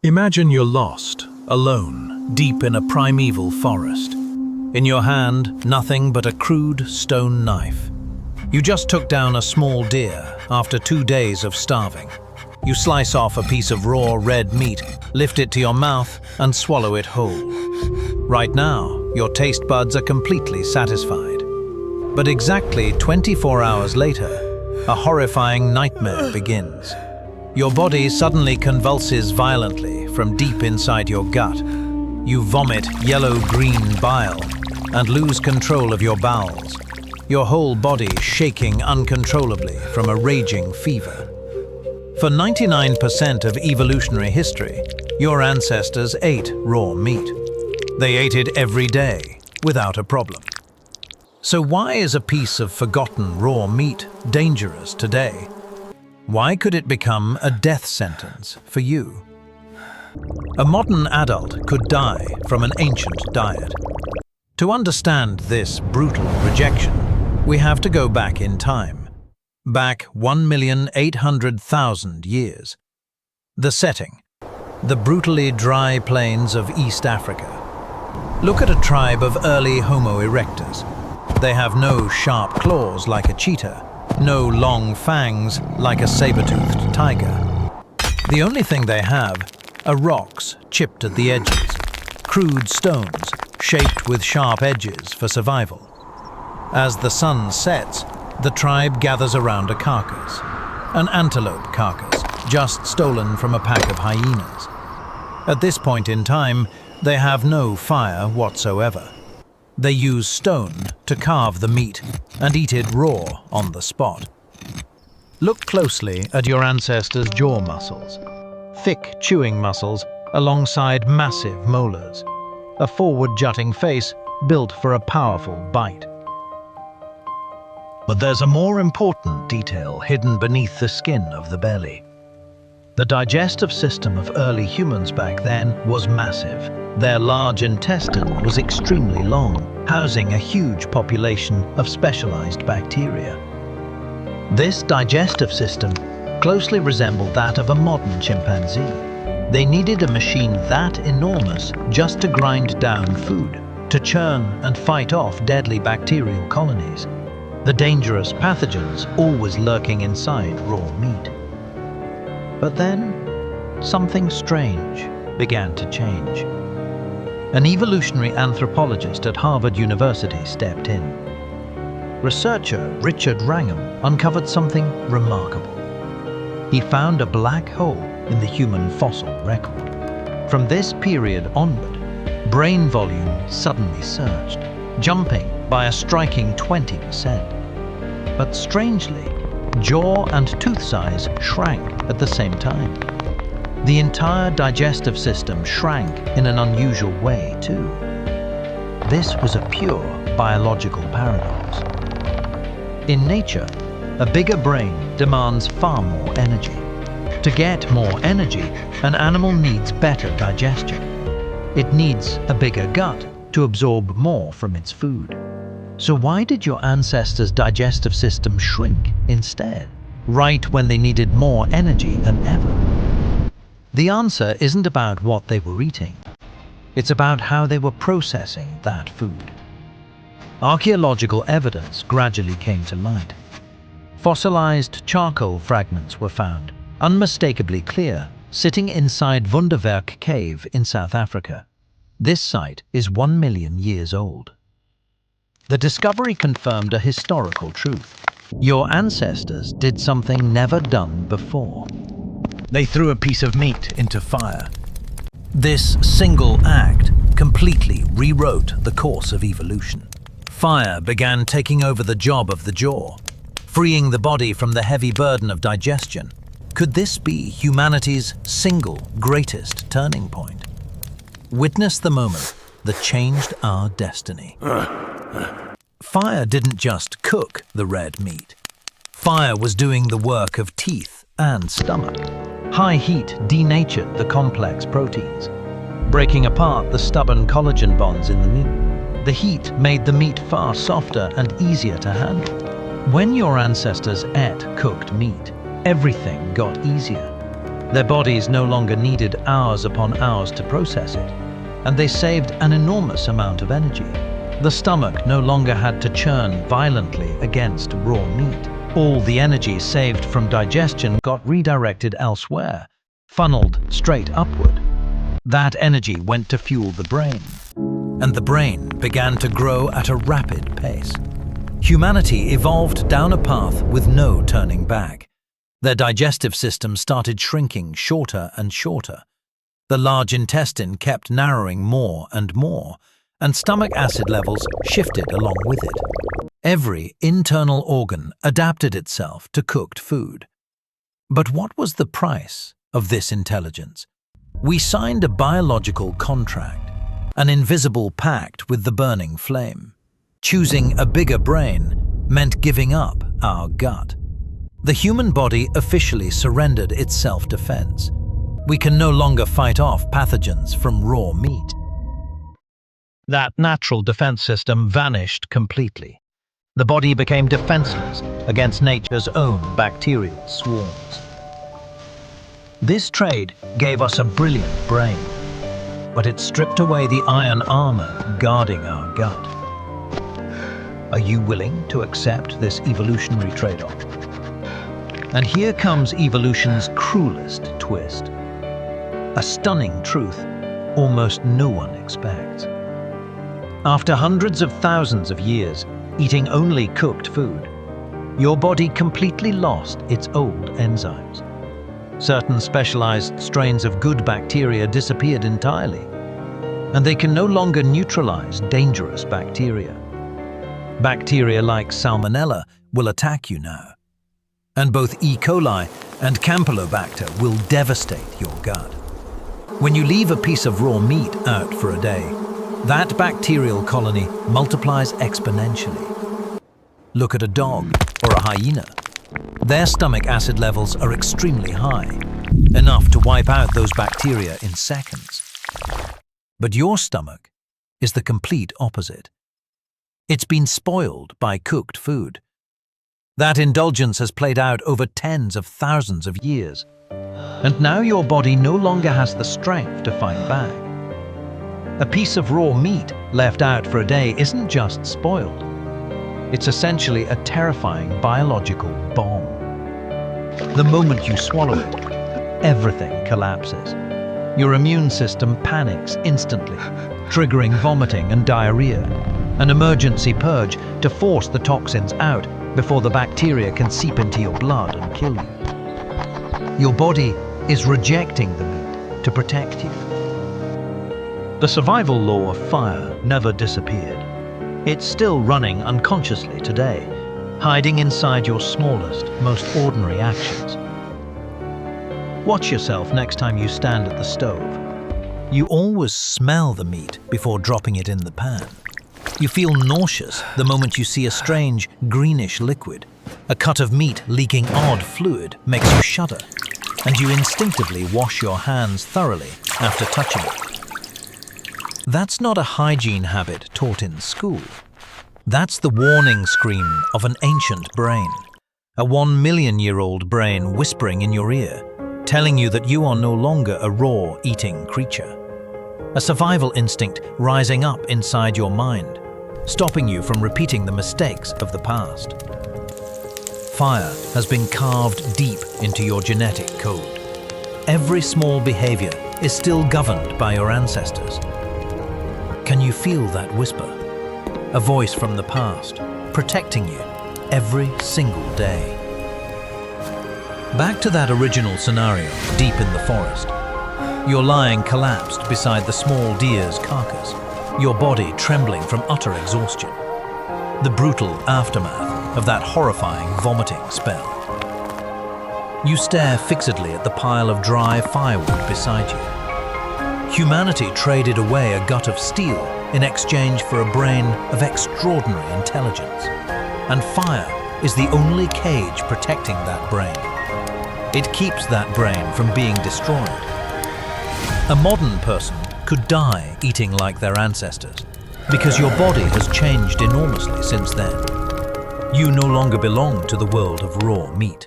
Imagine you're lost, alone, deep in a primeval forest. In your hand, nothing but a crude stone knife. You just took down a small deer after 2 days of starving. You slice off a piece of raw red meat, lift it to your mouth, and swallow it whole. Right now, your taste buds are completely satisfied. But exactly 24 hours later, a horrifying nightmare begins. Your body suddenly convulses violently from deep inside your gut. You vomit yellow-green bile and lose control of your bowels, your whole body shaking uncontrollably from a raging fever. For 99% of evolutionary history, your ancestors ate raw meat. They ate it every day, without a problem. So why is a piece of forgotten raw meat dangerous today? Why could it become a death sentence for you? A modern adult could die from an ancient diet. To understand this brutal rejection, we have to go back in time. Back 1,800,000 years. The setting: the brutally dry plains of East Africa. Look at a tribe of early Homo erectus. They have no sharp claws like a cheetah, no long fangs like a saber-toothed tiger. The only thing they have are rocks chipped at the edges, crude stones shaped with sharp edges for survival. As the sun sets, the tribe gathers around a carcass, an antelope carcass just stolen from a pack of hyenas. At this point in time, they have no fire whatsoever. They use stone to carve the meat and eat it raw on the spot. Look closely at your ancestors' jaw muscles. Thick chewing muscles alongside massive molars. A forward-jutting face built for a powerful bite. But there's a more important detail hidden beneath the skin of the belly. The digestive system of early humans back then was massive. Their large intestine was extremely long, housing a huge population of specialized bacteria. This digestive system closely resembled that of a modern chimpanzee. They needed a machine that enormous just to grind down food, to churn and fight off deadly bacterial colonies, the dangerous pathogens always lurking inside raw meat. But then, something strange began to change. An evolutionary anthropologist at Harvard University stepped in. Researcher Richard Wrangham uncovered something remarkable. He found a black hole in the human fossil record. From this period onward, brain volume suddenly surged, jumping by a striking 20%. But strangely, jaw and tooth size shrank at the same time. The entire digestive system shrank in an unusual way too. This was a pure biological paradox. In nature, a bigger brain demands far more energy. To get more energy, an animal needs better digestion. It needs a bigger gut to absorb more from its food. So why did your ancestors' digestive system shrink instead, right when they needed more energy than ever? The answer isn't about what they were eating. It's about how they were processing that food. Archaeological evidence gradually came to light. Fossilized charcoal fragments were found, unmistakably clear, sitting inside Wunderwerk Cave in South Africa. This site is 1 million years old. The discovery confirmed a historical truth. Your ancestors did something never done before. They threw a piece of meat into fire. This single act completely rewrote the course of evolution. Fire began taking over the job of the jaw, freeing the body from the heavy burden of digestion. Could this be humanity's single greatest turning point? Witness the moment that changed our destiny. Fire didn't just cook the red meat. Fire was doing the work of teeth and stomach. High heat denatured the complex proteins, breaking apart the stubborn collagen bonds in the meat. The heat made the meat far softer and easier to handle. When your ancestors ate cooked meat, everything got easier. Their bodies no longer needed hours upon hours to process it, and they saved an enormous amount of energy. The stomach no longer had to churn violently against raw meat. All the energy saved from digestion got redirected elsewhere, funneled straight upward. That energy went to fuel the brain, and the brain began to grow at a rapid pace. Humanity evolved down a path with no turning back. Their digestive system started shrinking shorter and shorter. The large intestine kept narrowing more and more, and stomach acid levels shifted along with it. Every internal organ adapted itself to cooked food. But what was the price of this intelligence? We signed a biological contract, an invisible pact with the burning flame. Choosing a bigger brain meant giving up our gut. The human body officially surrendered its self-defense. We can no longer fight off pathogens from raw meat. That natural defense system vanished completely. The body became defenseless against nature's own bacterial swarms. This trade gave us a brilliant brain, but it stripped away the iron armor guarding our gut. Are you willing to accept this evolutionary trade-off? And here comes evolution's cruelest twist. A stunning truth almost no one expects. After hundreds of thousands of years eating only cooked food, your body completely lost its old enzymes. Certain specialized strains of good bacteria disappeared entirely, and they can no longer neutralize dangerous bacteria. Bacteria like Salmonella will attack you now, and both E. coli and Campylobacter will devastate your gut. When you leave a piece of raw meat out for a day, that bacterial colony multiplies exponentially. Look at a dog or a hyena. Their stomach acid levels are extremely high, enough to wipe out those bacteria in seconds. But your stomach is the complete opposite. It's been spoiled by cooked food. That indulgence has played out over tens of thousands of years, and now your body no longer has the strength to fight back. A piece of raw meat left out for a day isn't just spoiled. It's essentially a terrifying biological bomb. The moment you swallow it, everything collapses. Your immune system panics instantly, triggering vomiting and diarrhea, an emergency purge to force the toxins out before the bacteria can seep into your blood and kill you. Your body is rejecting the meat to protect you. The survival law of fire never disappeared. It's still running unconsciously today, hiding inside your smallest, most ordinary actions. Watch yourself next time you stand at the stove. You always smell the meat before dropping it in the pan. You feel nauseous the moment you see a strange, greenish liquid. A cut of meat leaking odd fluid makes you shudder, and you instinctively wash your hands thoroughly after touching it. That's not a hygiene habit taught in school. That's the warning scream of an ancient brain, a 1 million-year-old brain whispering in your ear, telling you that you are no longer a raw eating creature. A survival instinct rising up inside your mind, stopping you from repeating the mistakes of the past. Fire has been carved deep into your genetic code. Every small behavior is still governed by your ancestors. Can you feel that whisper? A voice from the past, protecting you every single day. Back to that original scenario, deep in the forest. You're lying collapsed beside the small deer's carcass, your body trembling from utter exhaustion. The brutal aftermath of that horrifying vomiting spell. You stare fixedly at the pile of dry firewood beside you. Humanity traded away a gut of steel in exchange for a brain of extraordinary intelligence. And fire is the only cage protecting that brain. It keeps that brain from being destroyed. A modern person could die eating like their ancestors, because your body has changed enormously since then. You no longer belong to the world of raw meat.